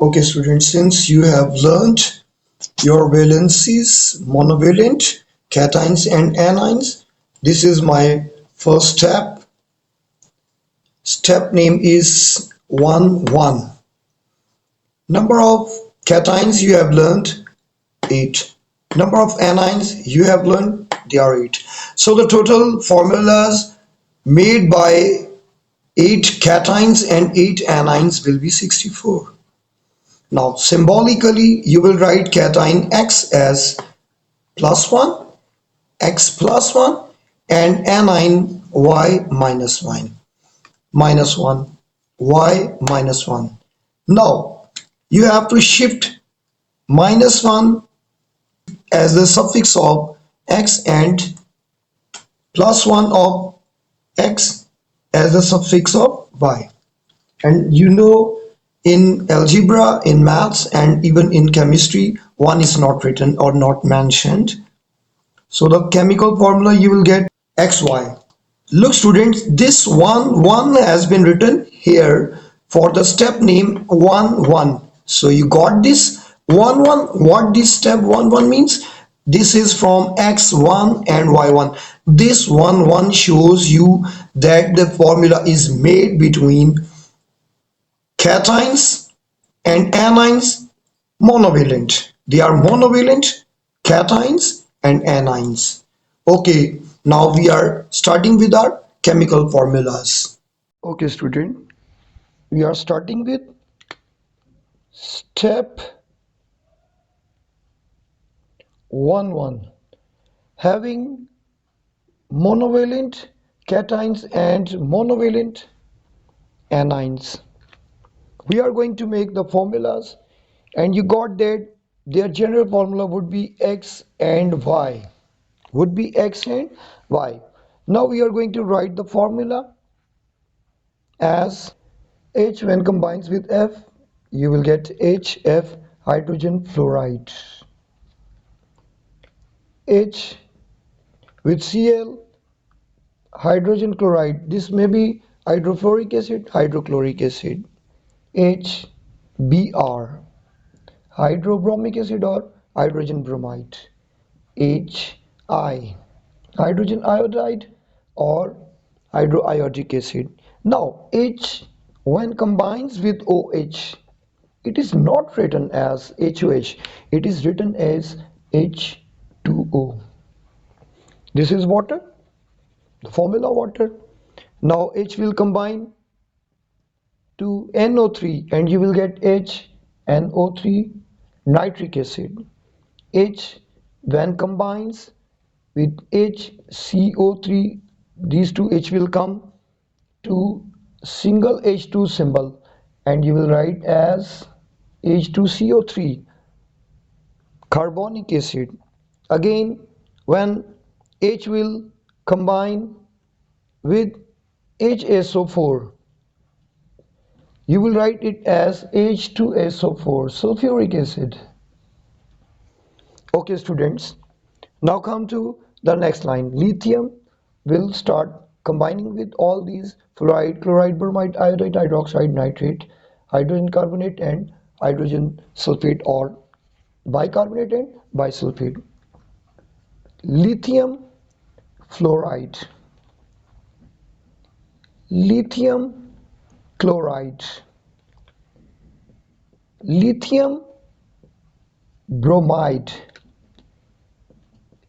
Okay, students, since you have learned your valencies, monovalent, cations and anions, this is my first step. Step name is 1 1. Number of cations you have learned 8. Number of anions you have learned, they are 8. So the total formulas made by 8 cations and 8 anions will be 64. Now symbolically you will write cation X as plus 1, X plus 1 and anion Y minus 1, minus 1, Y minus 1. Now you have to shift minus 1 as the suffix of X and plus 1 of X as the suffix of Y. And you know, in algebra, in maths, and even in chemistry, 1 is not written or not mentioned. So the chemical formula you will get XY. Look students, this 1 1 has been written here for the step name 1 1. So you got this 1 1. What this step 1 1 means? This is from X1 and Y1. This 1 1 shows you that the formula is made between cations and anions monovalent. They are monovalent cations and anions. Okay, now we are starting with our chemical formulas. Okay, student, we are starting with step 1 1. Having monovalent cations and monovalent anions, we are going to make the formulas, and you got that their general formula would be X and Y. Would be X and Y. Now we are going to write the formula as H when combines with F, you will get HF hydrogen fluoride. H with Cl hydrogen chloride. This may be hydrofluoric acid, hydrochloric acid. HBr hydrobromic acid or hydrogen bromide. HI hydrogen iodide or hydroiodic acid. Now H when combines with OH, it is not written as HOH, it is written as H2O. This is water, the formula water. Now H will combine to NO3 and you will get HNO3 nitric acid. H when combines with HCO3, these two H will come to single H2 symbol and you will write as H2CO3 carbonic acid. Again, when H will combine with HSO4, you will write it as H2SO4 sulfuric acid. Okay students, now come to the next line. Lithium will start combining with all these fluoride, chloride, bromide, iodide, hydroxide, nitrate, hydrogen carbonate and hydrogen sulfate or bicarbonate and bisulfate. Lithium fluoride, lithium chloride, lithium bromide,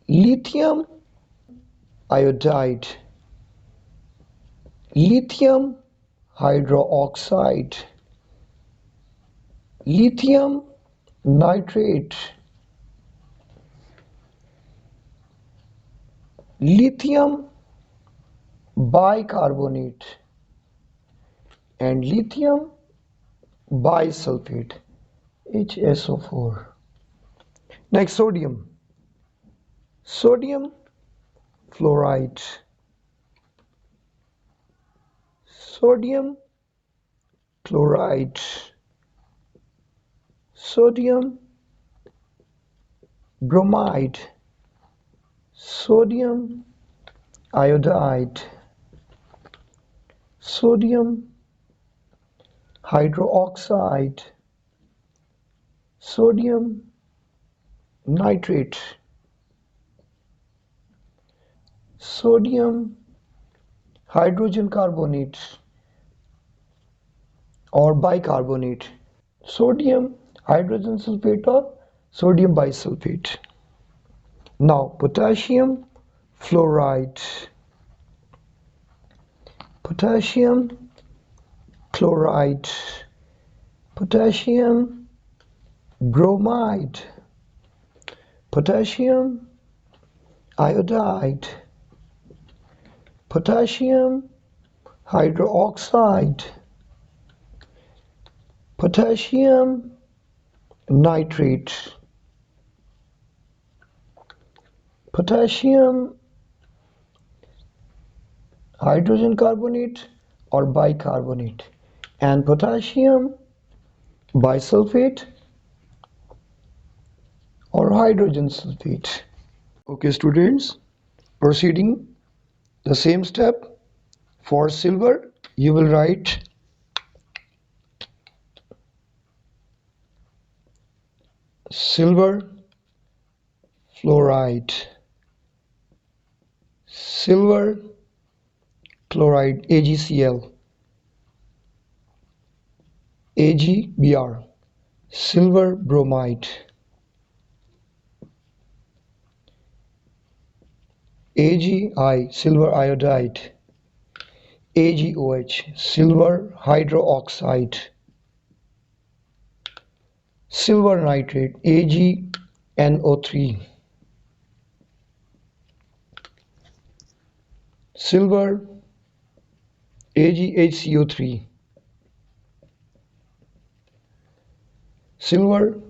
lithium iodide, lithium hydroxide, lithium nitrate, lithium bicarbonate and lithium bisulfate HSO4. Next, sodium. Sodium fluoride, sodium chloride, sodium bromide, sodium iodide, sodium hydroxide, sodium nitrate, sodium hydrogen carbonate or bicarbonate, sodium hydrogen sulfate or sodium bisulfate. Now potassium fluoride, potassium chloride, potassium bromide, potassium iodide, potassium hydroxide, potassium nitrate, potassium hydrogen carbonate or bicarbonate, and potassium bisulfate or hydrogen sulfate. Okay students, proceeding the same step. For silver you will write silver fluoride, silver chloride AgCl, AgBr, silver bromide, AgI, silver iodide, AgOH, silver hydroxide, silver nitrate, AgNO3, silver AgHCO3, silver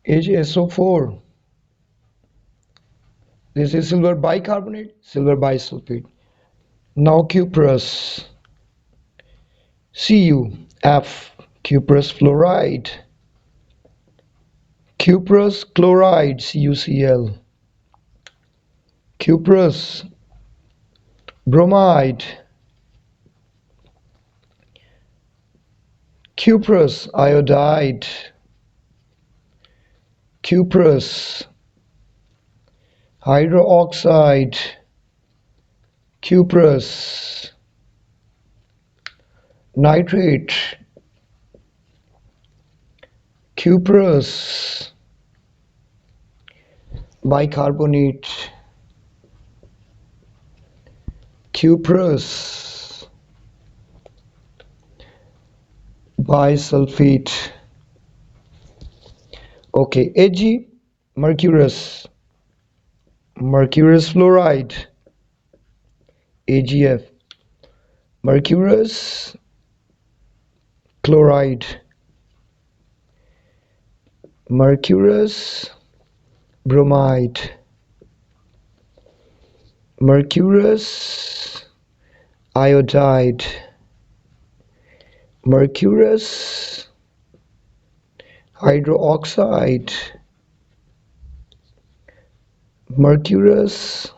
AgSO4. This is silver bicarbonate, silver bisulfate. Now cuprous, CuF, cuprous fluoride, cuprous chloride, CuCl, cuprous bromide, cuprous iodide, cuprous hydroxide, cuprous nitrate, cuprous bicarbonate, cuprous bisulfate. Okay, Ag mercurous, mercurous fluoride, AgF, mercurous chloride, mercurous bromide, mercurous iodide, mercurous hydroxide, mercurous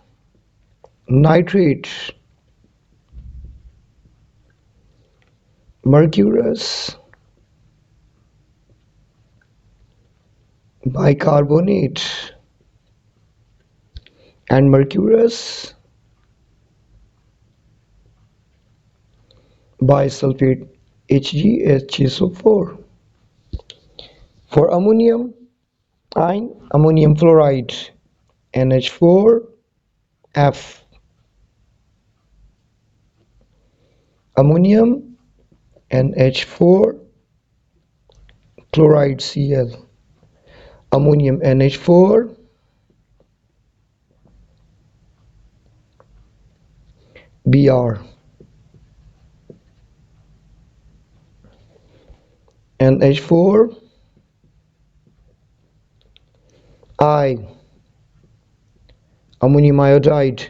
nitrate, mercurous bicarbonate, and mercurous bisulfate, HgHsO4. For ammonium ion, ammonium fluoride, NH4F, ammonium NH4 chloride Cl, ammonium NH4 Br, NH4 I, ammonium iodide,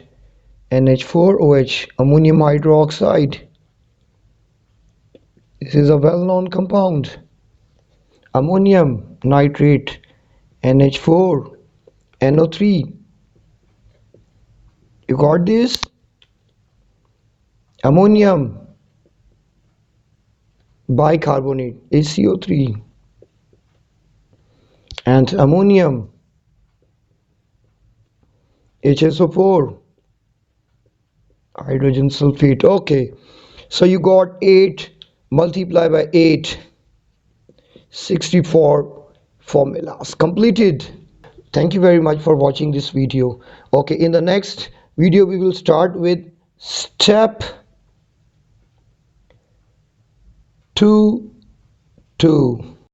NH4OH, ammonium hydroxide. This is a well-known compound. Ammonium nitrate, NH4 NO3. You got this? Ammonium bicarbonate HCO3, and ammonium HSO4, hydrogen sulfate. Okay, so you got 8 multiplied by 8, 64 formulas completed. Thank you very much for watching this video. Okay, in the next video we will start with step 2.